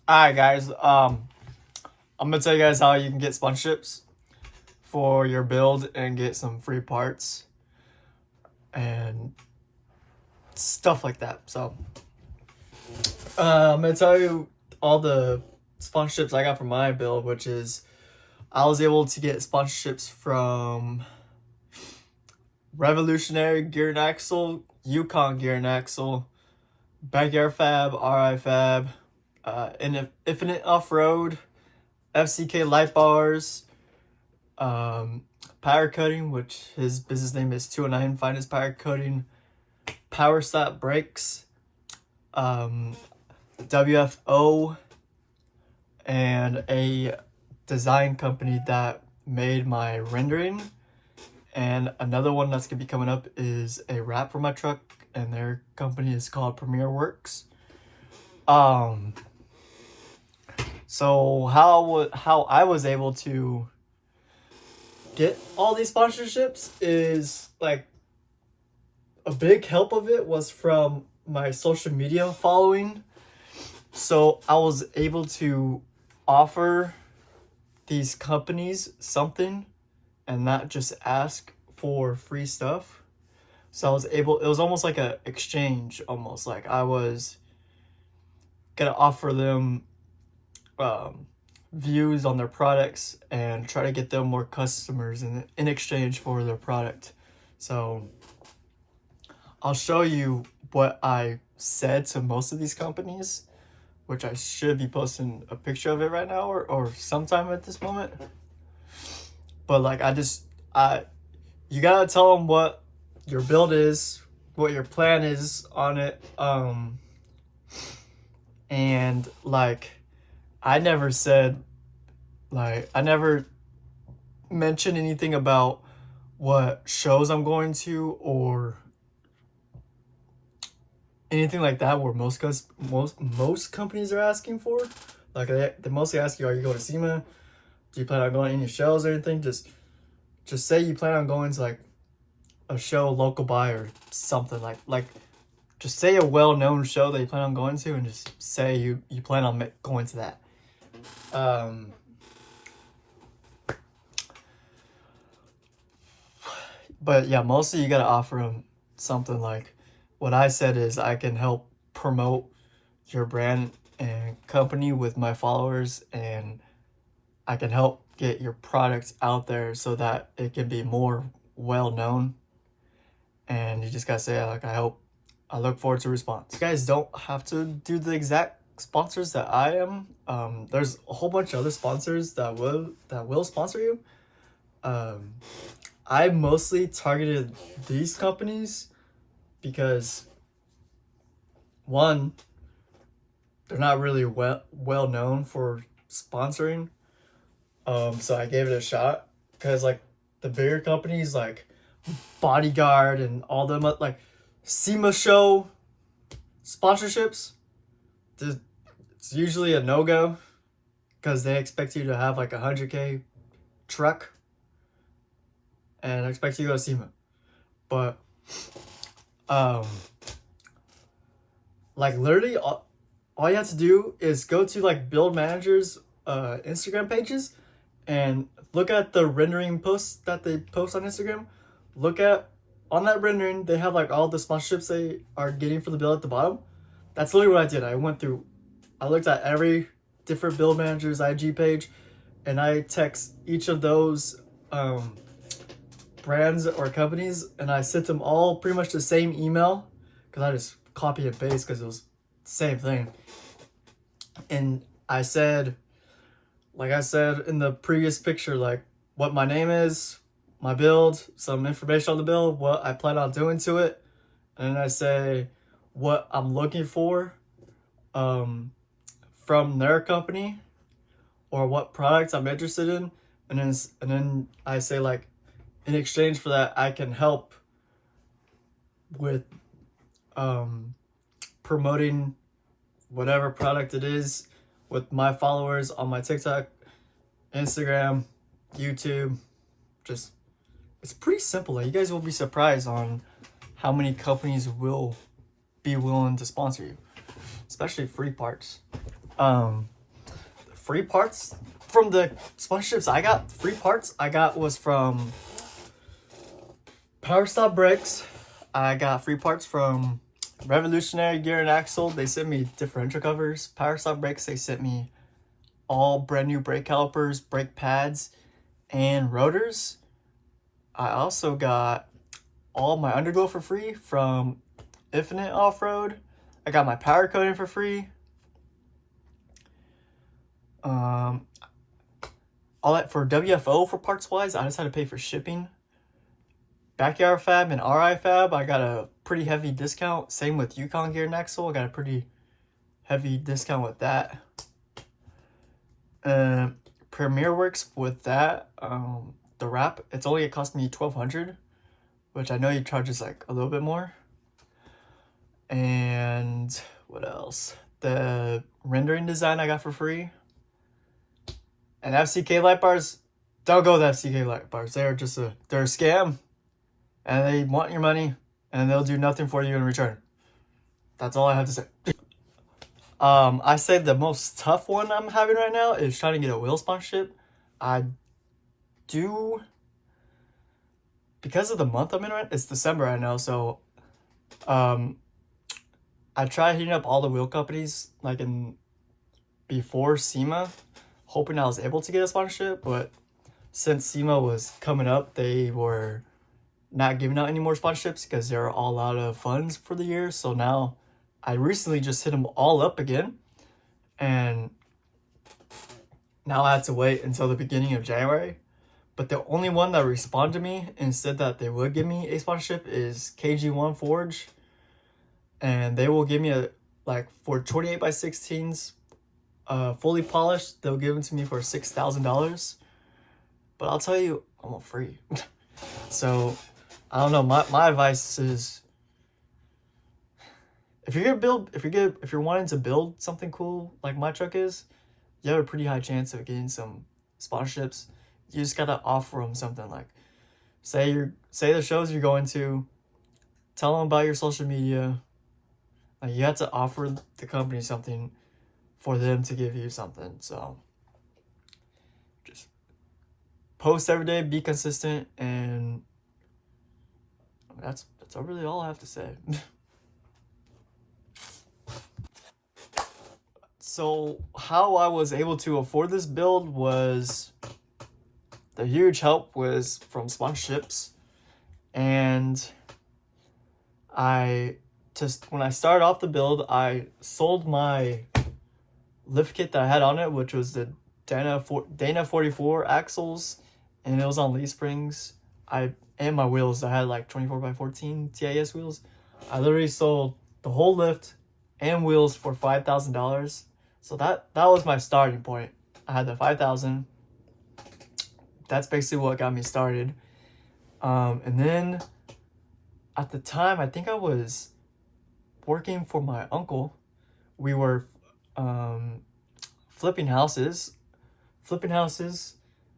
Alright guys, I'm gonna tell you guys how you can get sponsorships for your build and get some free parts and stuff like that. So I'm gonna tell you all the sponsorships I got for my build, which is I was able to get sponsorships from Revolutionary Gear and Axle, Yukon Gear and Axle, Backyard Fab, RI Fab, Infinite Off-Road, FCK Light Bars, Power Cutting, which his business name is 209 Finest Power Cutting, Power Stop Brakes, WFO, and a design company that made my rendering. And another one that's gonna be coming up is a wrap for my truck, and their company is called Premier Works. So how I was able to get all these sponsorships is like a big help of it was from my social media following. So I was able to offer these companies something and not just ask for free stuff. So I was able, it was almost like a exchange, almost like I was gonna offer them views on their products and try to get them more customers in exchange for their product. So I'll show you what I said to most of these companies, which I should be posting a picture of it right now or sometime at this moment. But like you gotta tell them what your build is, what your plan is on it, and like I never mentioned anything about what shows I'm going to or anything like that, where most companies are asking for. Like they mostly ask you, are you going to SEMA? Do you plan on going to any shows or anything? Just say you plan on going to like a show local by or something, like just say a well-known show that you plan on going to, and just say you plan on going to that. But yeah, mostly you gotta offer them something. Like what I said is I can help promote your brand and company with my followers, and I can help get your products out there so that it can be more well known. And you just gotta say like I look forward to response. You guys don't have to do the exact sponsors that I am. There's a whole bunch of other sponsors that will sponsor you. I mostly targeted these companies because one, they're not really well known for sponsoring. So I gave it a shot because like the bigger companies like Bodyguard and all them like SEMA show sponsorships, it's usually a no-go because they expect you to have like 100K truck and expect you to go to SEMA. But like literally all you have to do is go to like Build Manager's Instagram pages and look at the rendering posts that they post on Instagram. Look at on that rendering, they have like all the sponsorships they are getting for the build at the bottom. That's literally what I did. I looked at every different Build Manager's IG page, and I text each of those brands or companies, and I sent them all pretty much the same email because I just copy and paste because it was the same thing. And I said, like I said in the previous picture, like what my name is, my build, some information on the build, what I plan on doing to it, and then I say what I'm looking for from their company or what products I'm interested in, and then I say like in exchange for that I can help with promoting whatever product it is with my followers on my TikTok, Instagram, YouTube. Just it's pretty simple. Like, you guys will be surprised on how many companies will be willing to sponsor you, especially free parts. free parts from the sponsorships I got. Free parts I got was from Power Stop Brakes. I got free parts from Revolutionary Gear and Axle. They sent me differential covers. Power Stop Brakes, they sent me all brand new brake calipers, brake pads, and rotors. I also got all my underglow for free from Infinite Off-Road. I got my power coating for free. All that for WFO for parts wise, I just had to pay for shipping. Backyard Fab and RI Fab, I got a pretty heavy discount. Same with Yukon Gear and Axle, I got a pretty heavy discount with that. Premier Works with that, the wrap, it's only cost me $1,200, which I know he charges like a little bit more. And what else? The rendering design I got for free. And FCK light bars, don't go with FCK light bars. They're a scam, and they want your money, and they'll do nothing for you in return. That's all I have to say. I say the most tough one I'm having right now is trying to get a wheel sponsorship. I do, because of the month I'm in right, it's December right now, so I tried hitting up all the wheel companies like before SEMA, hoping I was able to get a sponsorship, but since SEMA was coming up, they were not giving out any more sponsorships because they're all out of funds for the year. So now I recently just hit them all up again, and now I had to wait until the beginning of January. But the only one that responded to me and said that they would give me a sponsorship is KG1 Forge, and they will give me for 28x16s, fully polished, they'll give them to me for $6,000. But I'll tell you, I'm all free. So I don't know. My advice is, if you're wanting to build something cool like my truck is, you have a pretty high chance of getting some sponsorships. You just gotta offer them something, like say the shows you're going to, tell them about your social media. Like, you have to offer the company something for them to give you something. So just post every day, be consistent, and that's really all I have to say. So how I was able to afford this build was, the huge help was from sponsorships. And when I started off the build, I sold my lift kit that I had on it, which was the Dana 44 axles, and it was on leaf springs. And my wheels, I had like 24x14 TIS wheels. I literally sold the whole lift and wheels for $5,000. So that was my starting point. I had the $5,000. That's basically what got me started. And then at the time, I think I was working for my uncle. We were flipping houses.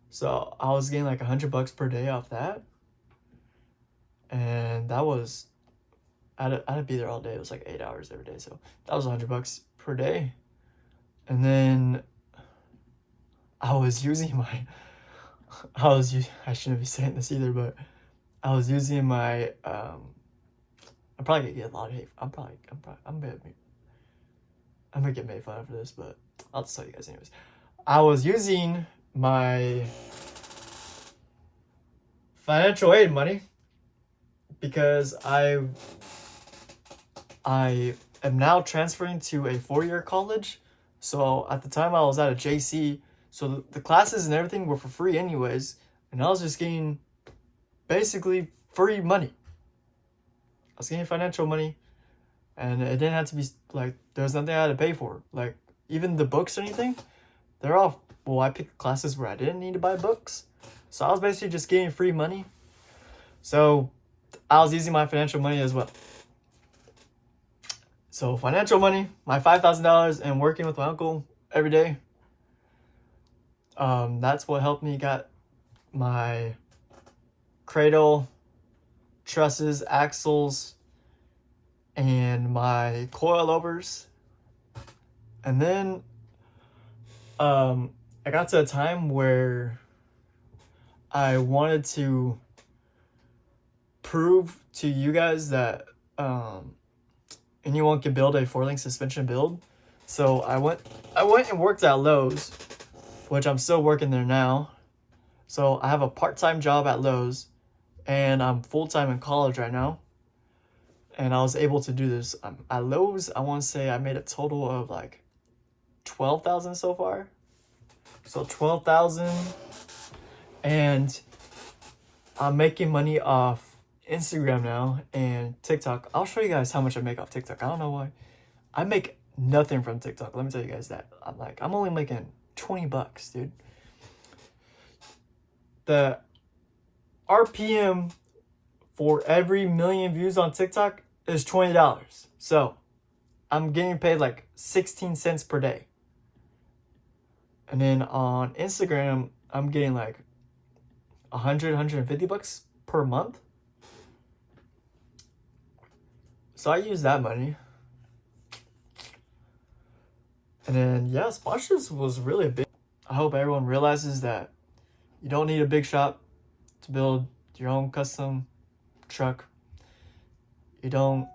So I was getting like $100 per day off that. And that was, I had to be there all day. It was like 8 hours every day. So that was $100 per day. And then I was using I shouldn't be saying this either, but I was using my, I'm probably gonna get a lot of hate. I'm gonna get made fun of for this, but I'll just tell you guys anyways. I was using my financial aid money because I am now transferring to a 4-year college. So at the time I was at a JC, so the classes and everything were for free anyways, and I was just getting basically free money. I was getting financial money, and it didn't have to be like, there was nothing I had to pay for. Like, even the books or anything, they're all, well, I picked classes where I didn't need to buy books. So I was basically just getting free money. So I was using my financial money as well. So financial money, my $5,000, and working with my uncle every day. That's what helped me get my cradle, trusses, axles, and my coilovers. And then I got to a time where I wanted to prove to you guys that anyone can build a 4-link suspension build. So I went and worked at Lowe's, which I'm still working there now. So I have a part-time job at Lowe's, and I'm full-time in college right now. And I was able to do this. At Lowe's, I want to say I made a total of like 12,000 so far. So 12,000, and I'm making money off Instagram now and TikTok. I'll show you guys how much I make off TikTok. I don't know why. I make nothing from TikTok. Let me tell you guys that. I'm only making 20 bucks, dude. The RPM for every million views on TikTok is $20. So I'm getting paid like 16 cents per day. And then on Instagram, I'm getting like 100, 150 bucks per month. So I use that money. And then, yeah, sponsorships was really a big. I hope everyone realizes that you don't need a big shop to build your own custom truck. You don't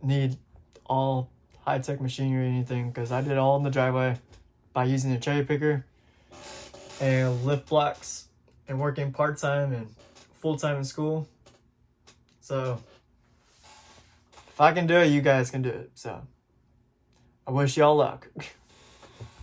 need all high-tech machinery or anything, because I did it all in the driveway by using a cherry picker and lift blocks and working part-time and full-time in school. So if I can do it, you guys can do it. So I wish y'all luck.